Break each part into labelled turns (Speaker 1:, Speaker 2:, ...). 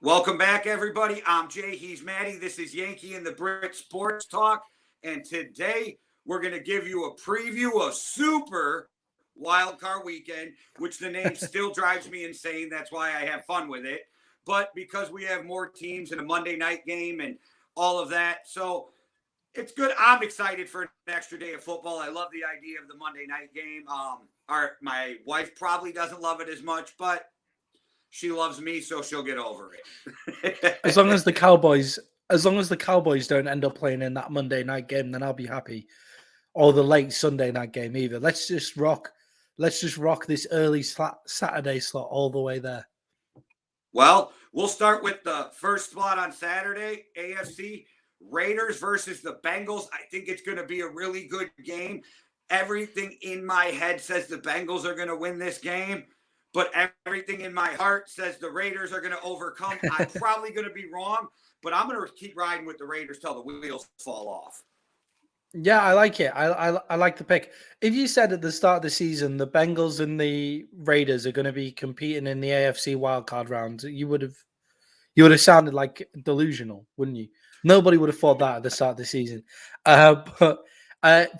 Speaker 1: Welcome back, everybody. I'm Jay. He's Maddie. This is Yankee and the Brit Sports Talk. And today we're going to give you a preview of Super Wildcard Weekend, which the name still drives me insane. That's why I have fun with it. But because we have more teams in a Monday night game and all of that. So it's good. I'm excited for an extra day of football. I love the idea of the Monday night game. My wife probably doesn't love it as much, but she loves me, so she'll get over it.
Speaker 2: As long as the Cowboys don't end up playing in that Monday night game, then I'll be happy. Or the late Sunday night game either. Let's just rock this early Saturday slot all the way there.
Speaker 1: Well, we'll start with the first spot on Saturday, AFC Raiders versus the Bengals. I think it's going to be a really good game. Everything in my head says the Bengals are going to win this game. But everything in my heart says the Raiders are going to overcome. I'm probably going to be wrong, but I'm going to keep riding with the Raiders till the wheels fall off.
Speaker 2: Yeah, I like it. I like the pick. If you said at the start of the season the Bengals and the Raiders are going to be competing in the AFC wildcard round, you would have sounded like delusional, wouldn't you? Nobody would have thought that at the start of the season. But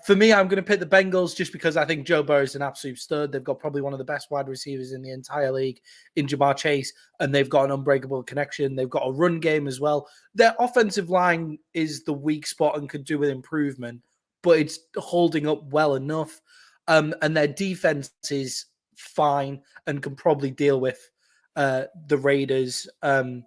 Speaker 2: for me, I'm going to pick the Bengals just because I think Joe Burrow is an absolute stud. They've got probably one of the best wide receivers in the entire league in Jamar Chase, and they've got an unbreakable connection. They've got a run game as well. Their offensive line is the weak spot and could do with improvement, but it's holding up well enough. And their defense is fine and can probably deal with the Raiders. The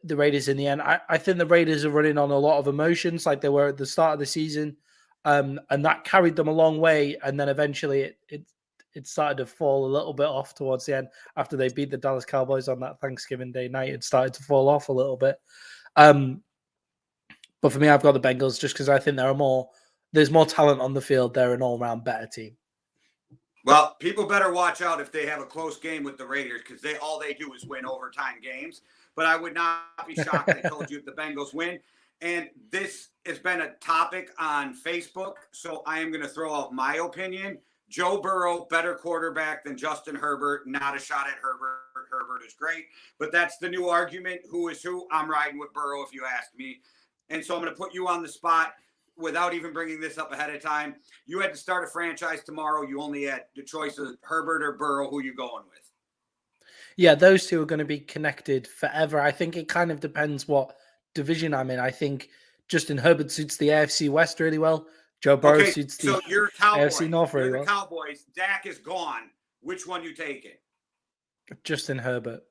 Speaker 2: Raiders in the end. I think the Raiders are running on a lot of emotions like they were at the start of the season. And that carried them a long way, and then eventually it started to fall a little bit off towards the end after they beat the Dallas Cowboys on that Thanksgiving Day night. It started to fall off a little bit. But for me, I've got the Bengals just because I think there's more talent on the field. They're an all-round better team.
Speaker 1: Well, people better watch out if they have a close game with the Raiders because all they do is win overtime games. But I would not be shocked if I told you if the Bengals win. And this has been a topic on Facebook, so I am going to throw out my opinion. Joe Burrow, better quarterback than Justin Herbert. Not a shot at Herbert. Herbert is great. But that's the new argument. Who is who? I'm riding with Burrow if you ask me. And so I'm going to put you on the spot without even bringing this up ahead of time. You had to start a franchise tomorrow. You only had the choice of Herbert or Burrow. Who are you going with?
Speaker 2: Yeah, those two are going to be connected forever. I think it kind of depends what division I'm in. I think Justin Herbert suits the AFC West really well. Joe Burrow suits the AFC North really well.
Speaker 1: The Cowboys. Dak is gone. Which one you taking?
Speaker 2: Justin Herbert.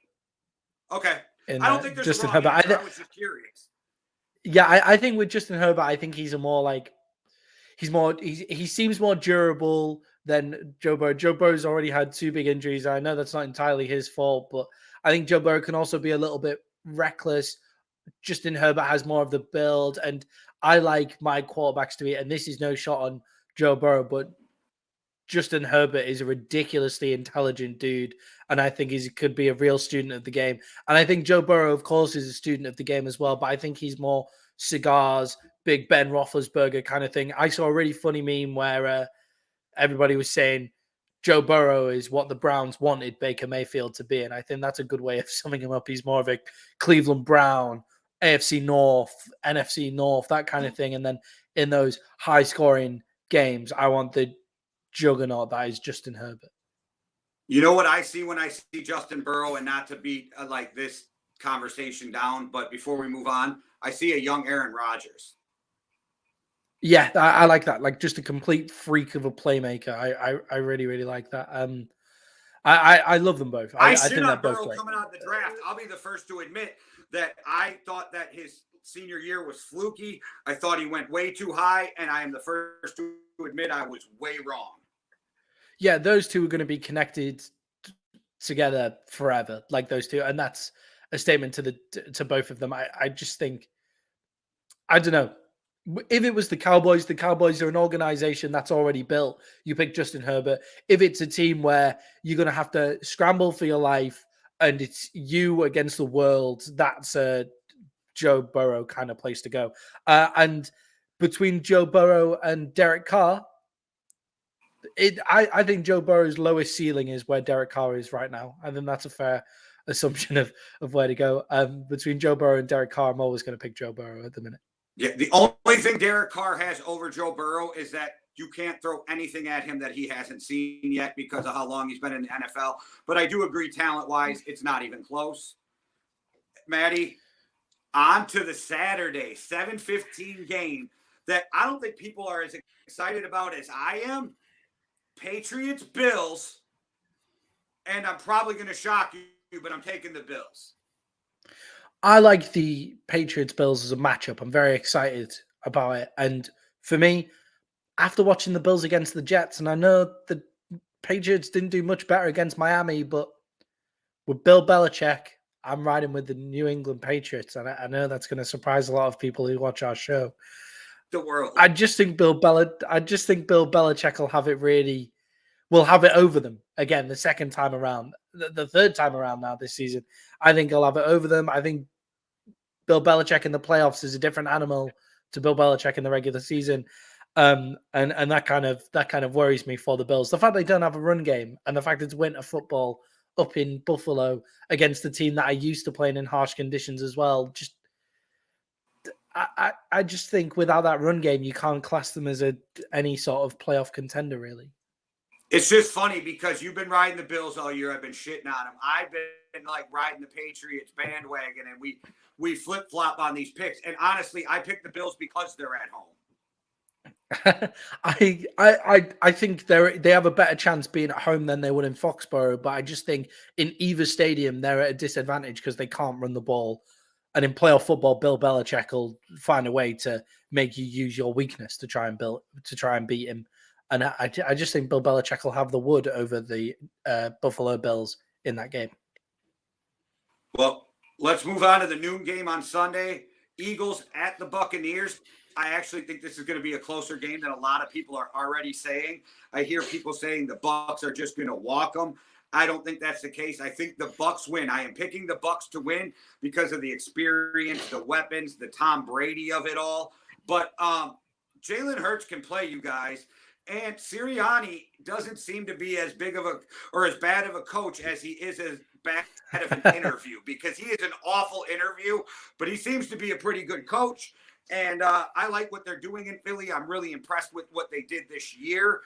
Speaker 1: Okay. I don't think there's
Speaker 2: Justin
Speaker 1: a wrong
Speaker 2: Herbert.
Speaker 1: answer. I was just curious.
Speaker 2: Yeah, I think with Justin Herbert, I think he's he seems more durable than Joe Burrow. Joe Burrow's already had two big injuries. I know that's not entirely his fault, but I think Joe Burrow can also be a little bit reckless. Justin Herbert has more of the build, and I like my quarterbacks to be, and this is no shot on Joe Burrow, but Justin Herbert is a ridiculously intelligent dude, and I think he could be a real student of the game. And I think Joe Burrow, of course, is a student of the game as well, but I think he's more cigars, Big Ben Roethlisberger kind of thing. I saw a really funny meme where everybody was saying Joe Burrow is what the Browns wanted Baker Mayfield to be, and I think that's a good way of summing him up. He's more of a Cleveland Brown, AFC North, NFC North, that kind of thing. And then in those high-scoring games, I want the juggernaut that is Justin Herbert.
Speaker 1: You know what I see when I see Justin Burrow, and not to beat like this conversation down, but before we move on, I see a young Aaron Rodgers.
Speaker 2: Yeah, I like that. Like just a complete freak of a playmaker. I really, really like that. I love them both.
Speaker 1: I think they're both great. Coming out of the draft, I'll be the first to admit that I thought that his senior year was fluky. I thought he went way too high, and I am the first to admit I was way wrong.
Speaker 2: Yeah, those two are going to be connected together forever, like those two, and that's a statement to both of them. I just think, I don't know. If it was the Cowboys are an organization that's already built. You pick Justin Herbert. If it's a team where you're going to have to scramble for your life and it's you against the world, that's a Joe Burrow kind of place to go. And between Joe Burrow and Derek Carr, I think Joe Burrow's lowest ceiling is where Derek Carr is right now. I think that's a fair assumption of where to go. Between Joe Burrow and Derek Carr, I'm always going to pick Joe Burrow at the minute.
Speaker 1: Yeah, the only thing Derek Carr has over Joe Burrow is that you can't throw anything at him that he hasn't seen yet because of how long he's been in the NFL. But I do agree, talent-wise, it's not even close. Maddie, on to the Saturday 7:15 game that I don't think people are as excited about as I am. Patriots, Bills, and I'm probably going to shock you, but I'm taking the Bills.
Speaker 2: I like the Patriots Bills as a matchup. I'm very excited about it. And for me, after watching the Bills against the Jets, and I know the Patriots didn't do much better against Miami, but with Bill Belichick, I'm riding with the New England Patriots. And I know that's going to surprise a lot of people who watch our show.
Speaker 1: The world.
Speaker 2: I just think Bill Belichick will have it over them again the second time around, the third time around now this season. I think he'll have it over them. I think Bill Belichick in the playoffs is a different animal to Bill Belichick in the regular season. And that kind of worries me for the Bills. The fact they don't have a run game and the fact it's winter football up in Buffalo against a team that are used to playing in harsh conditions as well. I just think without that run game, you can't class them as any sort of playoff contender, really.
Speaker 1: It's just funny because you've been riding the Bills all year. I've been shitting on them. I've been like riding the Patriots bandwagon, and we flip-flop on these picks. And honestly, I picked the Bills because they're at home.
Speaker 2: I think they have a better chance being at home than they would in Foxborough, but I just think in either stadium they're at a disadvantage because they can't run the ball. And in playoff football, Bill Belichick will find a way to make you use your weakness to try and beat him. And I just think Bill Belichick will have the wood over the Buffalo Bills in that game.
Speaker 1: Well, let's move on to the noon game on Sunday. Eagles at the Buccaneers. I actually think this is going to be a closer game than a lot of people are already saying. I hear people saying the Bucs are just going to walk them. I don't think that's the case. I think the Bucs win. I am picking the Bucs to win because of the experience, the weapons, the Tom Brady of it all. But Jalen Hurts can play, you guys. And Sirianni doesn't seem to be as big of as bad of a coach as he is as bad of an interview, because he is an awful interview, but he seems to be a pretty good coach. And I like what they're doing in Philly. I'm really impressed with what they did this year.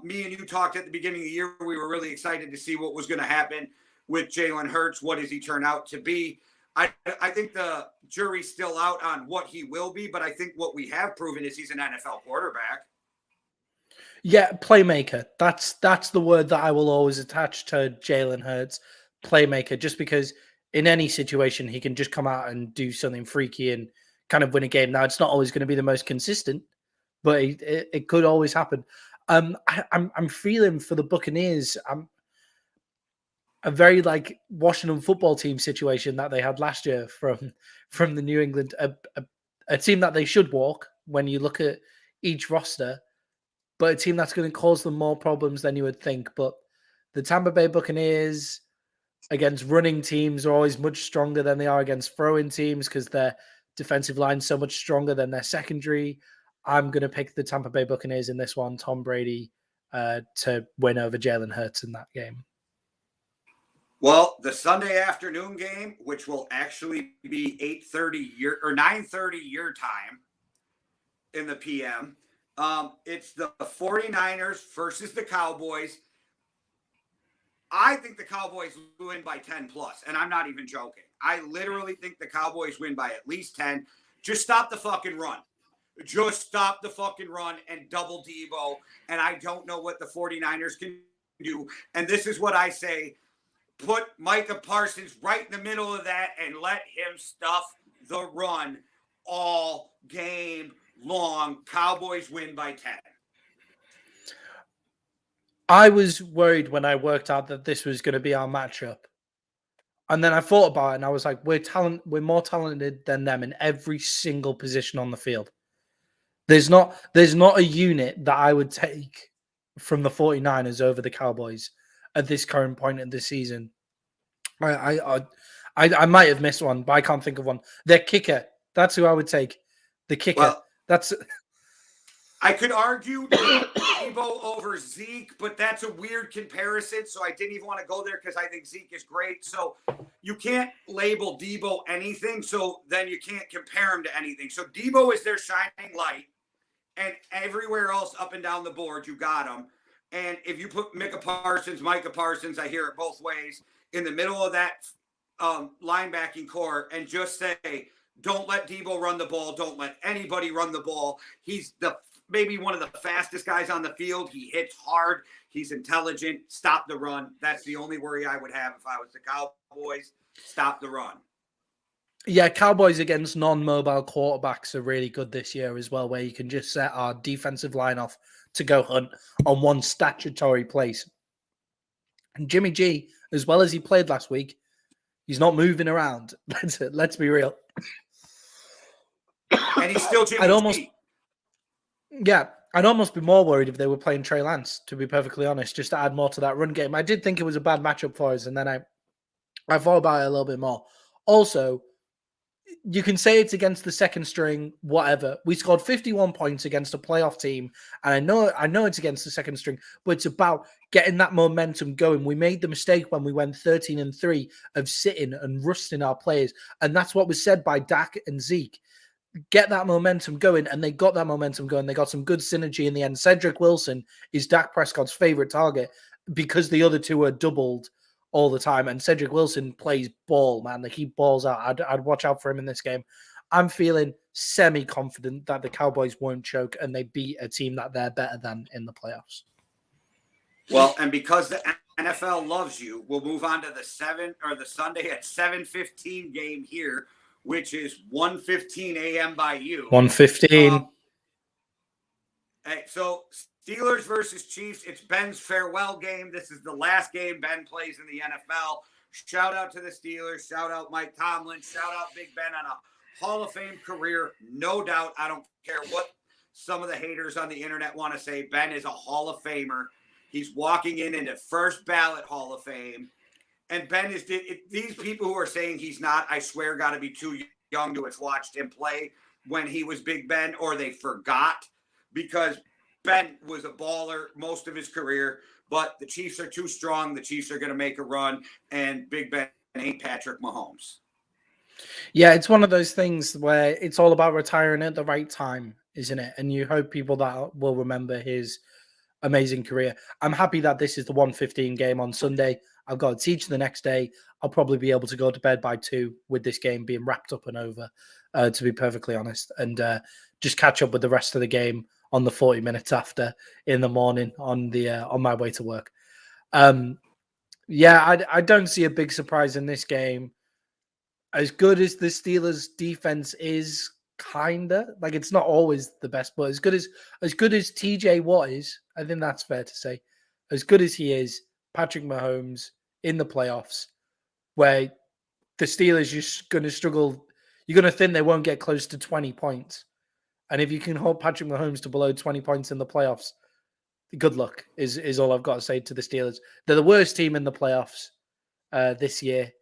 Speaker 1: Me and you talked at the beginning of the year. We were really excited to see what was going to happen with Jalen Hurts. What does he turn out to be? I think the jury's still out on what he will be, but I think what we have proven is he's an NFL quarterback.
Speaker 2: Yeah, playmaker. That's the word that I will always attach to Jalen Hurts. Playmaker, just because in any situation he can just come out and do something freaky and kind of win a game. Now, it's not always going to be the most consistent, but it could always happen. I'm feeling for the Buccaneers. A very like Washington football team situation that they had last year from the New England, a team that they should walk when you look at each roster, but a team that's going to cause them more problems than you would think. But the Tampa Bay Buccaneers against running teams are always much stronger than they are against throwing teams because their defensive line's so much stronger than their secondary. I'm going to pick the Tampa Bay Buccaneers in this one, Tom Brady, to win over Jalen Hurts in that game.
Speaker 1: Well, the Sunday afternoon game, which will actually be 8:30 or 9:30 your time in the PM, it's the 49ers versus the Cowboys. I think the Cowboys win by 10 plus, and I'm not even joking. I literally think the Cowboys win by at least 10. Just stop the fucking run. Just stop the fucking run and double Devo. And I don't know what the 49ers can do. And this is what I say. Put Micah Parsons right in the middle of that and let him stuff the run all game long. Cowboys win by 10.
Speaker 2: I was worried when I worked out that this was going to be our matchup. And then I thought about it and I was like, we're more talented than them in every single position on the field. There's not a unit that I would take from the 49ers over the Cowboys at this current point in the season. I might have missed one, but I can't think of one. Their kicker, that's who I would take. The kicker. Well,
Speaker 1: I could argue Debo over Zeke, but that's a weird comparison. So I didn't even want to go there because I think Zeke is great. So you can't label Debo anything. So then you can't compare him to anything. So Debo is their shining light. And everywhere else up and down the board, you got him. And if you put Micah Parsons, I hear it both ways, in the middle of that linebacking core and just say, don't let Debo run the ball. Don't let anybody run the ball. He's maybe one of the fastest guys on the field. He hits hard. He's intelligent. Stop the run. That's the only worry I would have if I was the Cowboys. Stop the run.
Speaker 2: Yeah, Cowboys against non-mobile quarterbacks are really good this year as well, where you can just set our defensive line off to go hunt on one statutory place. And Jimmy G, as well as he played last week, he's not moving around. Let's be real.
Speaker 1: And he's still Jimmy G.
Speaker 2: Yeah, I'd almost be more worried if they were playing Trey Lance, to be perfectly honest, just to add more to that run game. I did think it was a bad matchup for us, and then I thought about it a little bit more. Also, you can say it's against the second string, whatever. We scored 51 points against a playoff team, and I know it's against the second string, but it's about getting that momentum going. We made the mistake when we went 13-3 of sitting and rusting our players, and that's what was said by Dak and Zeke. Get that momentum going, and they got that momentum going. They got some good synergy in the end. Cedric Wilson is Dak Prescott's favorite target because the other two are doubled all the time, and Cedric Wilson plays ball, man. Like, he balls out. I'd watch out for him in this game. I'm feeling semi-confident that the Cowboys won't choke and they beat a team that they're better than in the playoffs.
Speaker 1: Well, and because the NFL loves you, we'll move on to the Sunday at 7:15 game here, which is 1:15 a.m. by you.
Speaker 2: 1:15.
Speaker 1: Hey, so Steelers versus Chiefs. It's Ben's farewell game. This is the last game Ben plays in the NFL. Shout out to the Steelers. Shout out Mike Tomlin. Shout out Big Ben on a Hall of Fame career. No doubt. I don't care what some of the haters on the internet want to say. Ben is a Hall of Famer. He's walking into first ballot Hall of Fame. And Ben is these people who are saying he's not, I swear, got to be too young to have watched him play when he was Big Ben, or they forgot, because Ben was a baller most of his career. But the Chiefs are too strong. The Chiefs are going to make a run, and Big Ben ain't Patrick Mahomes.
Speaker 2: Yeah, it's one of those things where it's all about retiring at the right time, isn't it? And you hope people that will remember his amazing career. I'm happy that this is the 1:15 game on Sunday. I've got to teach the next day. I'll probably be able to go to bed by 2 with this game being wrapped up and over, to be perfectly honest, and just catch up with the rest of the game on the 40 minutes after in the morning on my way to work. Yeah, I don't see a big surprise in this game. As good as the Steelers' defense is, kinda, like, it's not always the best, but as good as TJ Watt is, I think that's fair to say. As good as he is, Patrick Mahomes in the playoffs, where the Steelers are going to struggle. You're going to think they won't get close to 20 points. And if you can hold Patrick Mahomes to below 20 points in the playoffs, good luck is all I've got to say to the Steelers. They're the worst team in the playoffs this year,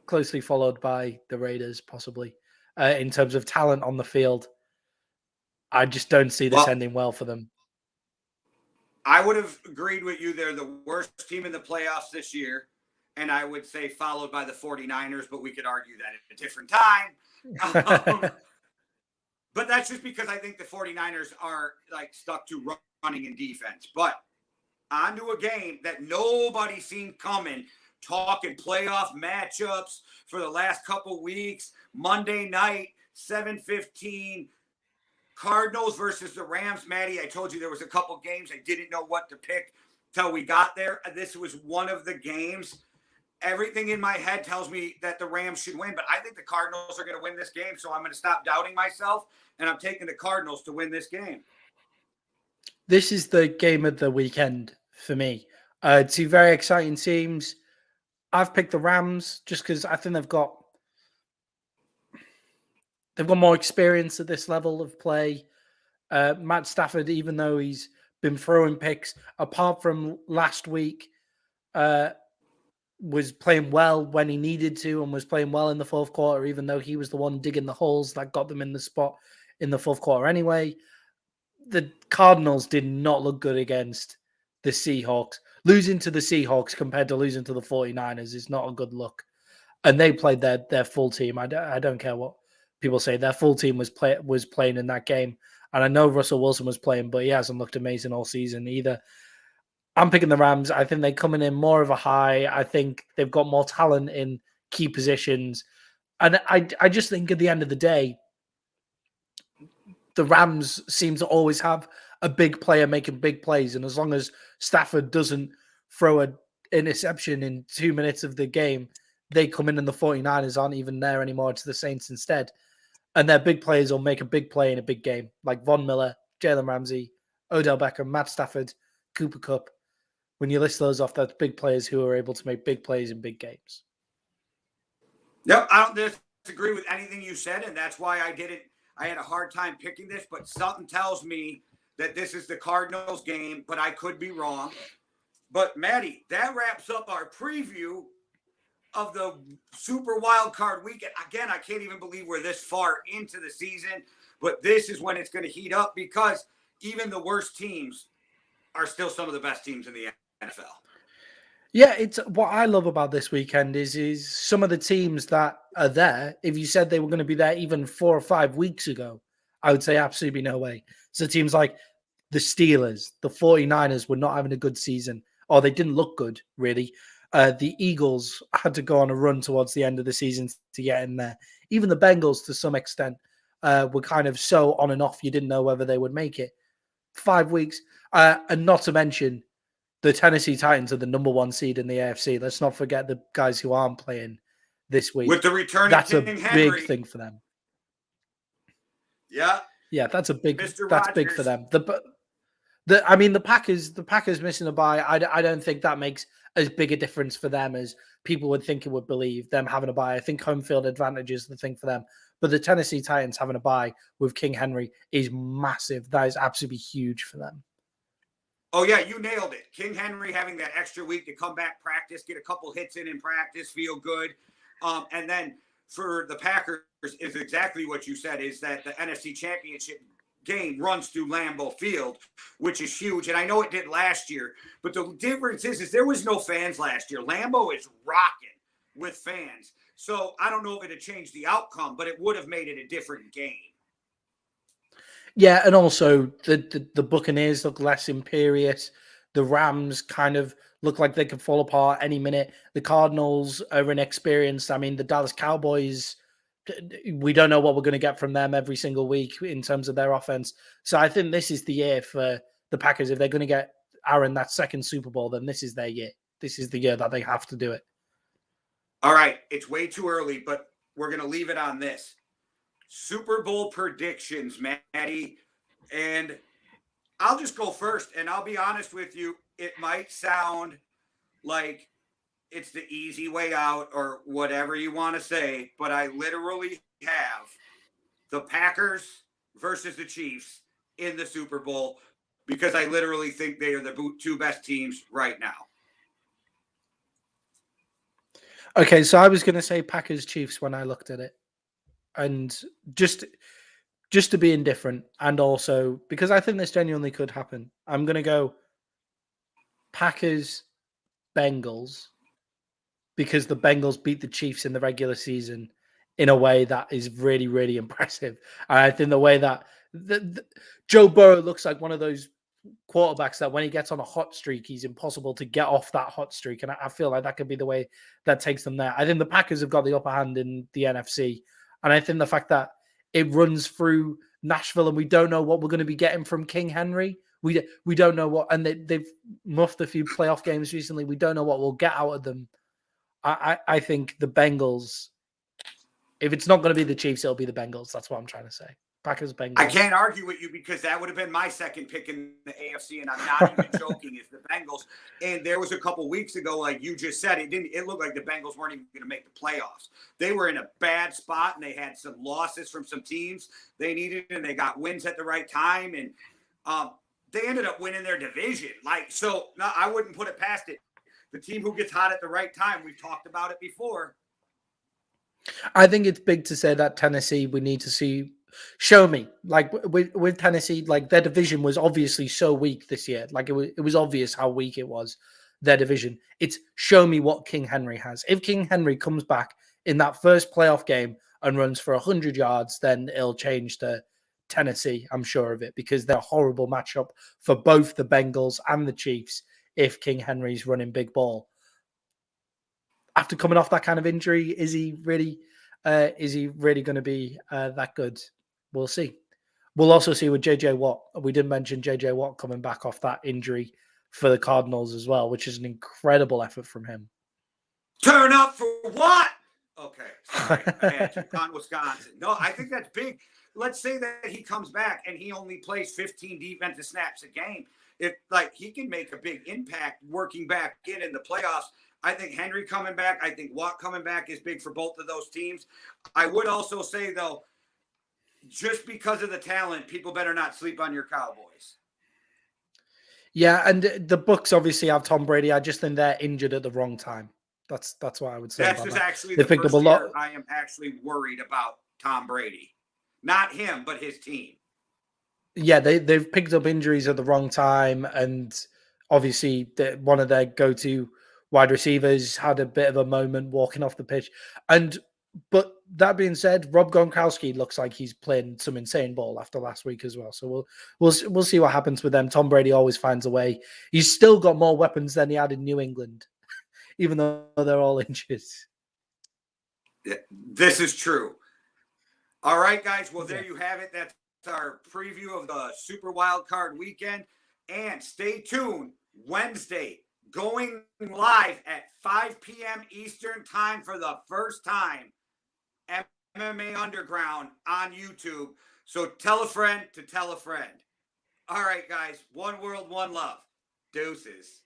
Speaker 2: closely followed by the Raiders, possibly, in terms of talent on the field. I just don't see this ending well for them.
Speaker 1: I would have agreed with you. They're the worst team in the playoffs this year. And I would say followed by the 49ers, but we could argue that at a different time. But that's just because I think the 49ers are like stuck to running and defense. But onto a game that nobody seen coming, talking playoff matchups for the last couple weeks. Monday night, 7:15. Cardinals versus the Rams. Maddie, I told you there was a couple games I didn't know what to pick till we got there. This was one of the games. Everything in my head tells me that the Rams should win, but I think the Cardinals are going to win this game, so I'm going to stop doubting myself, and I'm taking the Cardinals to win this game.
Speaker 2: This is the game of the weekend for me. Two very exciting teams. I've picked the Rams just because I think they've got more experience at this level of play. Matt Stafford, even though he's been throwing picks, apart from last week, was playing well when he needed to and was playing well in the fourth quarter, even though he was the one digging the holes that got them in the spot in the fourth quarter anyway. the Cardinals did not look good against the Seahawks. Losing to the Seahawks compared to losing to the 49ers is not a good look. And they played their full team. I don't care what people say. Their full team was playing in that game. And I know Russell Wilson was playing, but he hasn't looked amazing all season either. I'm picking the Rams. I think they're coming in more of a high. I think they've got more talent in key positions. And I just think at the end of the day, the Rams seem to always have a big player making big plays. And as long as Stafford doesn't throw an interception in 2 minutes of the game, they come in and the 49ers aren't even there anymore. It's the Saints instead. And their big players will make a big play in a big game, like Von Miller, Jalen Ramsey, Odell Beckham, Matt Stafford, Cooper Kupp. When you list those off, that's big players who are able to make big plays in big games.
Speaker 1: No, I don't disagree with anything you said, and that's why I had a hard time picking this, but something tells me that this is the Cardinals game, but I could be wrong. But, Maddie, that wraps up our preview of the Super Wildcard weekend. Again, I can't even believe we're this far into the season, but this is when it's going to heat up because even the worst teams are still some of the best teams in the NFL.
Speaker 2: Yeah, it's what I love about this weekend is some of the teams that are there. If you said they were going to be there even 4 or 5 weeks ago, I would say absolutely no way. So teams like the Steelers, the 49ers were not having a good season, or they didn't look good, really. The Eagles had to go on a run towards the end of the season to get in there. Even the Bengals, to some extent, were kind of so on and off, you didn't know whether they would make it. 5 weeks. And not to mention, the Tennessee Titans are the number 1 seed in the AFC. Let's not forget the guys who aren't playing this week.
Speaker 1: With the return
Speaker 2: that's
Speaker 1: of
Speaker 2: a
Speaker 1: King Henry.
Speaker 2: big thing for them.
Speaker 1: Yeah.
Speaker 2: Yeah, that's a big.
Speaker 1: Mr.
Speaker 2: That's
Speaker 1: Rogers.
Speaker 2: big for them. The Packers missing a bye. I don't think that makes as big a difference for them as people would think it would believe. Them having a bye, I think home field advantage is the thing for them. But the Tennessee Titans having a bye with King Henry is massive. That is absolutely huge for them.
Speaker 1: Oh, yeah, you nailed it. King Henry having that extra week to come back, practice, get a couple hits in practice, feel good. And then for the Packers is exactly what you said, is that the NFC Championship game runs through Lambeau Field, which is huge. And I know it did last year, but the difference is there was no fans last year. Lambeau is rocking with fans. So I don't know if it had changed the outcome, but it would have made it a different game.
Speaker 2: Yeah, and also the Buccaneers look less imperious. The Rams kind of look like they could fall apart any minute. The Cardinals are inexperienced. I mean, the Dallas Cowboys, we don't know what we're going to get from them every single week in terms of their offense. So I think this is the year for the Packers. If they're going to get Aaron that second Super Bowl, then this is their year. This is the year that they have to do it.
Speaker 1: All right, it's way too early, but we're going to leave it on this. Super Bowl predictions, Maddie. And I'll just go first, and I'll be honest with you. It might sound like it's the easy way out or whatever you want to say, but I literally have the Packers versus the Chiefs in the Super Bowl because I literally think they are the 2 best teams right now.
Speaker 2: Okay, so I was going to say Packers Chiefs when I looked at it. And just to be indifferent, and also because I think this genuinely could happen, I'm going to go Packers Bengals because the Bengals beat the Chiefs in the regular season in a way that is really, really impressive. And I think the way that Joe Burrow looks like one of those quarterbacks that when he gets on a hot streak, he's impossible to get off that hot streak. And I feel like that could be the way that takes them there. I think the Packers have got the upper hand in the NFC. And I think the fact that it runs through Nashville and we don't know what we're going to be getting from King Henry. We don't know what, and they've muffed a few playoff games recently. We don't know what we'll get out of them. I think the Bengals, if it's not going to be the Chiefs, it'll be the Bengals. That's what I'm trying to say. Packers, Bengals.
Speaker 1: I can't argue with you because that would have been my second pick in the AFC, and I'm not even joking. It's the Bengals. And there was a couple weeks ago, like you just said, it looked like the Bengals weren't even going to make the playoffs. They were in a bad spot, and they had some losses from some teams they needed, and they got wins at the right time, and they ended up winning their division. So no, I wouldn't put it past it. The team who gets hot at the right time, we've talked about it before.
Speaker 2: I think it's big to say that Tennessee, we need to see Show me, like with Tennessee, like their division was obviously so weak this year. Like it was obvious how weak it was, their division. It's show me what King Henry has. If King Henry comes back in that first playoff game and runs for 100 yards, then it'll change to Tennessee. I'm sure of it because they're a horrible matchup for both the Bengals and the Chiefs. If King Henry's running big ball after coming off that kind of injury, is he really going to be that good? We'll see. We'll also see with JJ Watt. We did mention JJ Watt coming back off that injury for the Cardinals as well, which is an incredible effort from him.
Speaker 1: Turn up for what? Okay, sorry. I had you on Wisconsin. No, I think that's big. Let's say that he comes back and he only plays 15 defensive snaps a game. If like he can make a big impact working back in the playoffs. I think Henry coming back, I think Watt coming back is big for both of those teams. I would also say, though, just because of the talent, people better not sleep on your Cowboys.
Speaker 2: Yeah, and the Bucs obviously have Tom Brady. I just think they're injured at the wrong time. That's what I would say.
Speaker 1: That's just
Speaker 2: that.
Speaker 1: actually
Speaker 2: they
Speaker 1: the
Speaker 2: picked
Speaker 1: first
Speaker 2: up a lot.
Speaker 1: year I am actually worried about Tom Brady. Not him, but his team.
Speaker 2: Yeah, they've picked up injuries at the wrong time, and obviously one of their go-to wide receivers had a bit of a moment walking off the pitch. But that being said, Rob Gronkowski looks like he's playing some insane ball after last week as well. So we'll see what happens with them. Tom Brady always finds a way. He's still got more weapons than he had in New England, even though they're all injured.
Speaker 1: Yeah, this is true. All right, guys. Well, there you have it. That's our preview of the Super Wildcard weekend. And stay tuned. Wednesday, going live at 5 p.m. Eastern time for the first time. MMA Underground on YouTube. So tell a friend to tell a friend. All right, guys. One world, one love. Deuces.